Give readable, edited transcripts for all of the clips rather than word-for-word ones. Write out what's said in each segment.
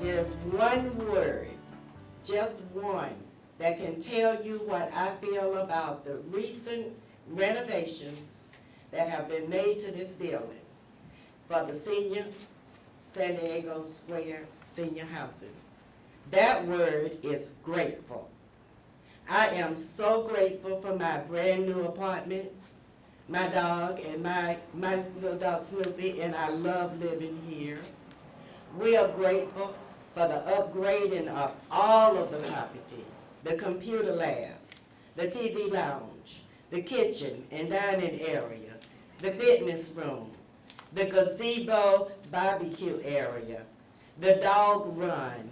there's one word, just one, that can tell you what I feel about the recent renovations that have been made to this building for the senior San Diego Square senior housing. That word is grateful. I am so grateful for my brand new apartment, my dog and my little dog Snoopy, and I love living here. We are grateful for the upgrading of all of the property, the computer lab, the TV lounge, the kitchen and dining area, the fitness room, the gazebo barbecue area, the dog run,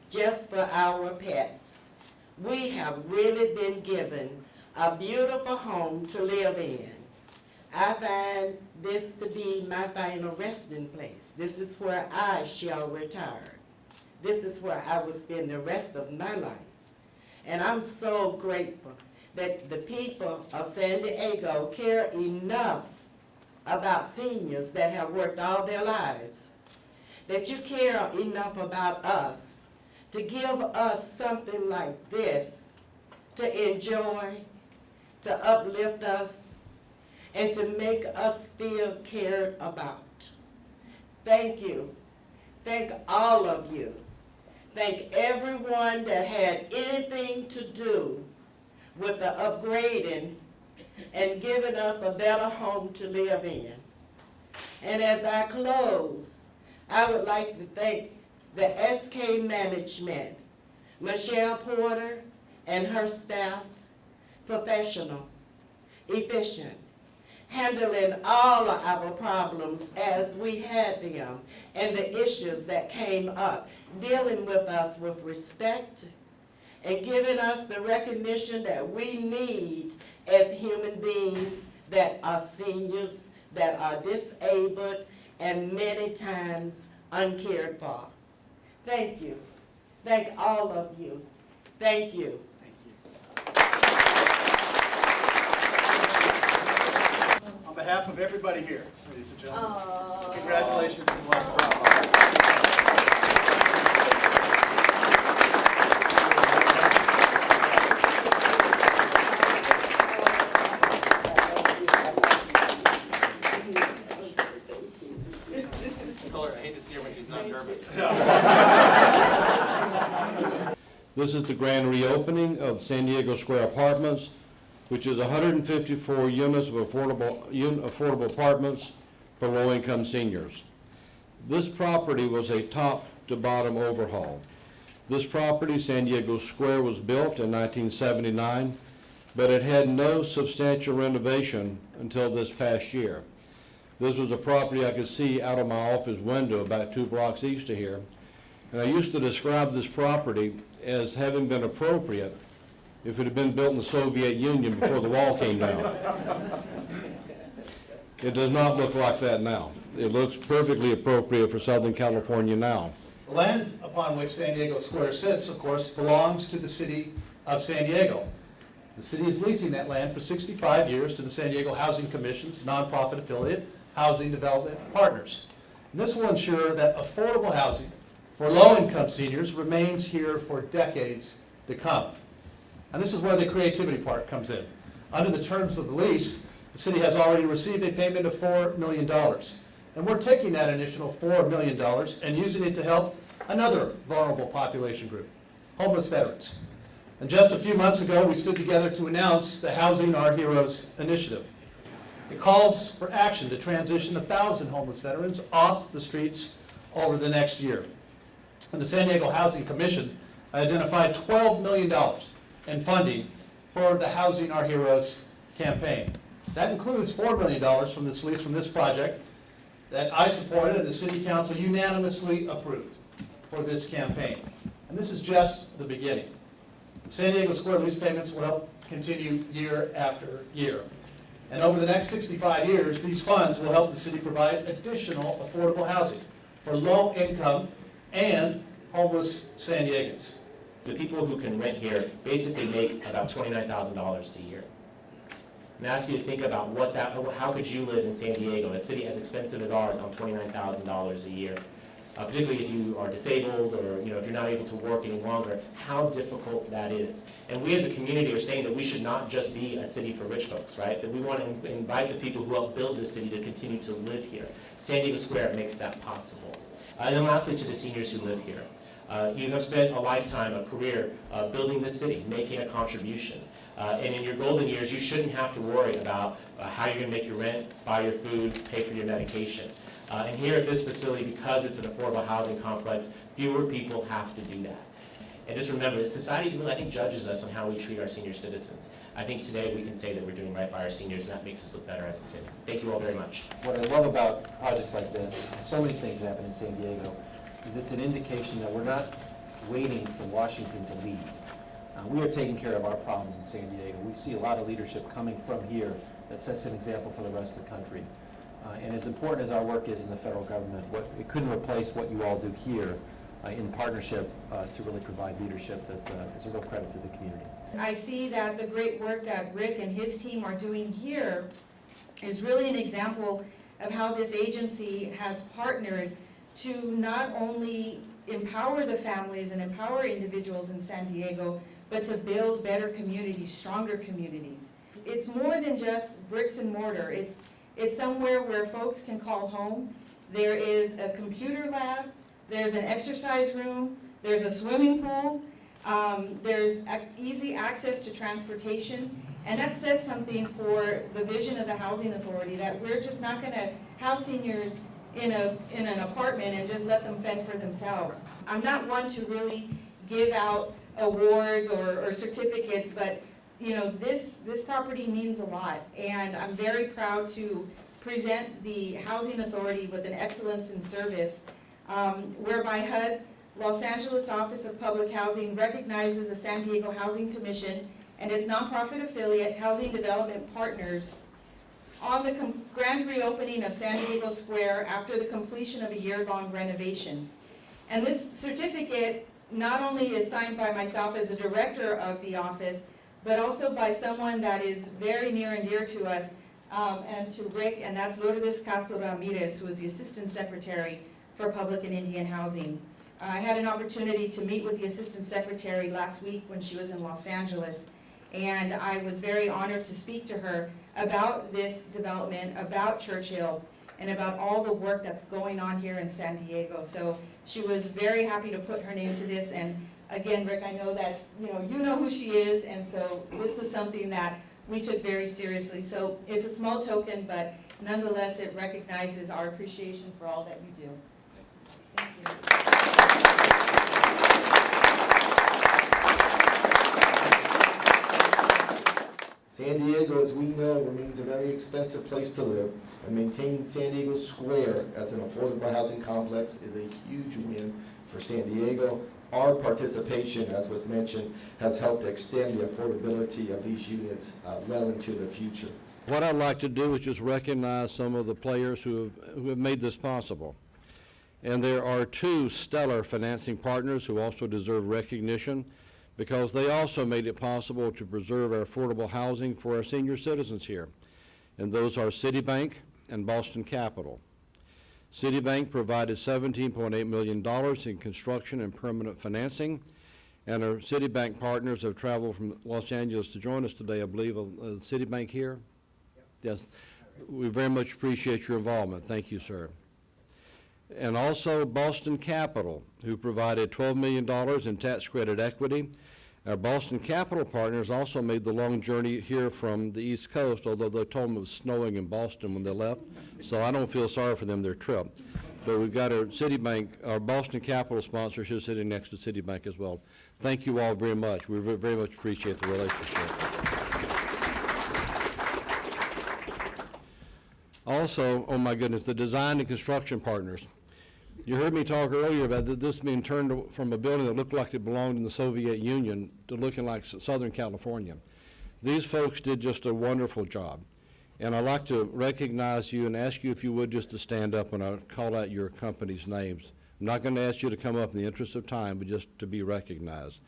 just for our pets. We have really been given a beautiful home to live in. I find this to be my final resting place. This is where I shall retire. This is where I will spend the rest of my life. And I'm so grateful that the people of San Diego care enough about seniors that have worked all their lives, that you care enough about us to give us something like this to enjoy, to uplift us, and to make us feel cared about. Thank you. Thank all of you. Thank everyone that had anything to do with the upgrading and giving us a better home to live in. And as I close, I would like to thank the SK management, Michelle Porter and her staff, professional, efficient, handling all of our problems as we had them and the issues that came up, dealing with us with respect and giving us the recognition that we need as human beings that are seniors, that are disabled, and many times uncared for. Thank you. Thank all of you. Thank you. On behalf of everybody here, ladies and gentlemen, congratulations and welcome. I hate to see her when she's not nervous. This is the grand reopening of San Diego Square Apartments, which is 154 units of affordable apartments for low-income seniors. This property was a top-to-bottom overhaul. This property, San Diego Square, was built in 1979, but it had no substantial renovation until this past year. This was a property I could see out of my office window about 2 blocks east of here. And I used to describe this property as having been appropriate if it had been built in the Soviet Union before the wall came down. It does not look like that now. It looks perfectly appropriate for Southern California now. The land upon which San Diego Square sits, of course, belongs to the city of San Diego. The city is leasing that land for 65 years to the San Diego Housing Commission's nonprofit affiliate, Housing Development Partners. And this will ensure that affordable housing for low-income seniors remains here for decades to come. And this is where the creativity part comes in. Under the terms of the lease, the city has already received a payment of $4 million. And we're taking that initial $4 million and using it to help another vulnerable population group, homeless veterans. And just a few months ago, we stood together to announce the Housing Our Heroes initiative. It calls for action to transition 1,000 homeless veterans off the streets over the next year. And the San Diego Housing Commission identified $12 million in funding for the Housing Our Heroes campaign. That includes $4 million from this lease from this project that I supported and the City Council unanimously approved for this campaign. And this is just the beginning. The San Diego Square lease payments will help continue year after year. And over the next 65 years, these funds will help the city provide additional affordable housing for low-income and homeless San Diegans. The people who can rent here basically make about $29,000 a year. And I ask you to think about how could you live in San Diego, a city as expensive as ours, on $29,000 a year. particularly if you are disabled or if you're not able to work any longer, how difficult that is. And we as a community are saying that we should not just be a city for rich folks, right? That we want to invite the people who helped build this city to continue to live here. San Diego Square makes that possible. And then lastly, to the seniors who live here. You have spent a lifetime, a career, building this city, making a contribution. And in your golden years, you shouldn't have to worry about how you're going to make your rent, buy your food, pay for your medication. And here at this facility, because it's an affordable housing complex, fewer people have to do that. And just remember that society really, I think, judges us on how we treat our senior citizens. I think today we can say that we're doing right by our seniors, and that makes us look better as a city. Thank you all very much. What I love about projects like this, and so many things that happen in San Diego, is it's an indication that we're not waiting for Washington to lead. We are taking care of our problems in San Diego. We see a lot of leadership coming from here that sets an example for the rest of the country. And as important as our work is in the federal government, it couldn't replace what you all do here in partnership to really provide leadership that is a real credit to the community. I see that the great work that Rick and his team are doing here is really an example of how this agency has partnered to not only empower the families and empower individuals in San Diego, but to build better communities, stronger communities. It's more than just bricks and mortar. It's somewhere where folks can call home. There is a computer lab, there's an exercise room, there's a swimming pool, there's easy access to transportation, and that says something for the vision of the Housing Authority, that we're just not going to house seniors in an apartment and just let them fend for themselves. I'm not one to really give out awards or certificates, but this property means a lot, and I'm very proud to present the Housing Authority with an excellence in service, whereby HUD, Los Angeles Office of Public Housing, recognizes the San Diego Housing Commission and its nonprofit affiliate, Housing Development Partners, on the grand reopening of San Diego Square after the completion of a year-long renovation. And this certificate not only is signed by myself as the director of the office, but also by someone that is very near and dear to us, and to Rick, and that's Lourdes Castro Ramirez, who is the Assistant Secretary for Public and Indian Housing. I had an opportunity to meet with the Assistant Secretary last week when she was in Los Angeles, and I was very honored to speak to her about this development, about Churchill, and about all the work that's going on here in San Diego. So she was very happy to put her name to this, and again, Rick, I know that you know who she is, and so this was something that we took very seriously. So it's a small token, but nonetheless, it recognizes our appreciation for all that you do. Thank you. San Diego, as we know, remains a very expensive place to live, and maintaining San Diego Square as an affordable housing complex is a huge win for San Diego. Our participation, as was mentioned, has helped extend the affordability of these units well into the future. What I'd like to do is just recognize some of the players who have made this possible. And there are two stellar financing partners who also deserve recognition, because they also made it possible to preserve our affordable housing for our senior citizens here. And those are Citibank and Boston Capital. Citibank provided $17.8 million in construction and permanent financing, and our Citibank partners have traveled from Los Angeles to join us today, I believe. Citibank here? Yep. Yes. We very much appreciate your involvement. Thank you, sir. And also Boston Capital, who provided $12 million in tax credit equity. Our Boston Capital partners also made the long journey here from the East Coast, although they told them it was snowing in Boston when they left, so I don't feel sorry for them, their trip. But we've got our Citibank, our Boston Capital sponsorship sitting next to Citibank as well. Thank you all very much. We very much appreciate the relationship. Also, oh my goodness, the design and construction partners. You heard me talk earlier about this being turned from a building that looked like it belonged in the Soviet Union to looking like Southern California. These folks did just a wonderful job. And I'd like to recognize you and ask you if you would just to stand up when I call out your company's names. I'm not going to ask you to come up in the interest of time, but just to be recognized.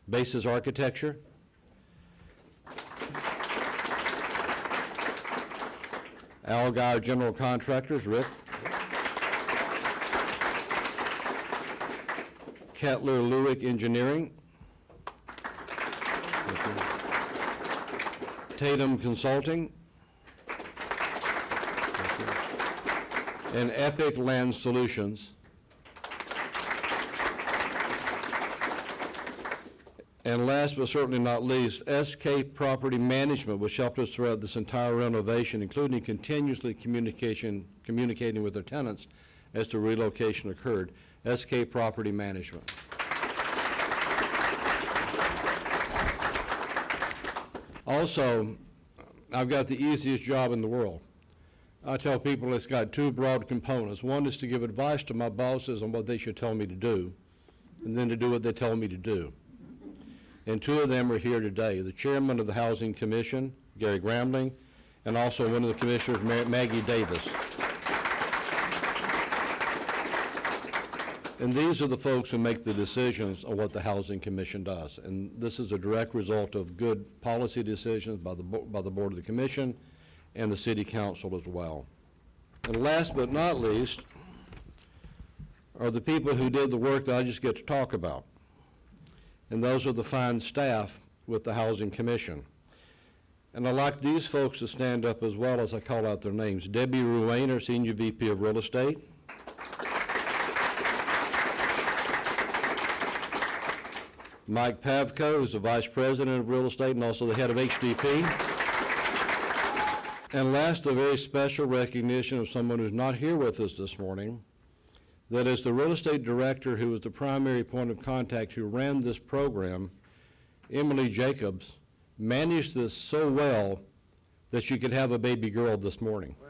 Basis Architecture. Algar General Contractors, Rick. Kettler Lewick Engineering, Tatum Consulting, and Epic Land Solutions. And last but certainly not least, SK Property Management, which helped us throughout this entire renovation, including continuously communicating with their tenants as to relocation occurred. SK Property Management. Also, I've got the easiest job in the world. I tell people it's got two broad components. One is to give advice to my bosses on what they should tell me to do, and then to do what they tell me to do. And two of them are here today. The chairman of the Housing Commission, Gary Grambling, and also one of the commissioners, Maggie Davis. And these are the folks who make the decisions on what the Housing Commission does. And this is a direct result of good policy decisions by the Board of the Commission and the City Council as well. And last but not least are the people who did the work that I just get to talk about. And those are the fine staff with the Housing Commission. And I'd like these folks to stand up as well as I call out their names. Debbie Ruane, our Senior VP of Real Estate. Mike Pavko, who's the Vice President of Real Estate and also the head of HDP. And last, a very special recognition of someone who's not here with us this morning. That is the real estate director who was the primary point of contact who ran this program, Emily Jacobs, managed this so well that she could have a baby girl this morning. Wow.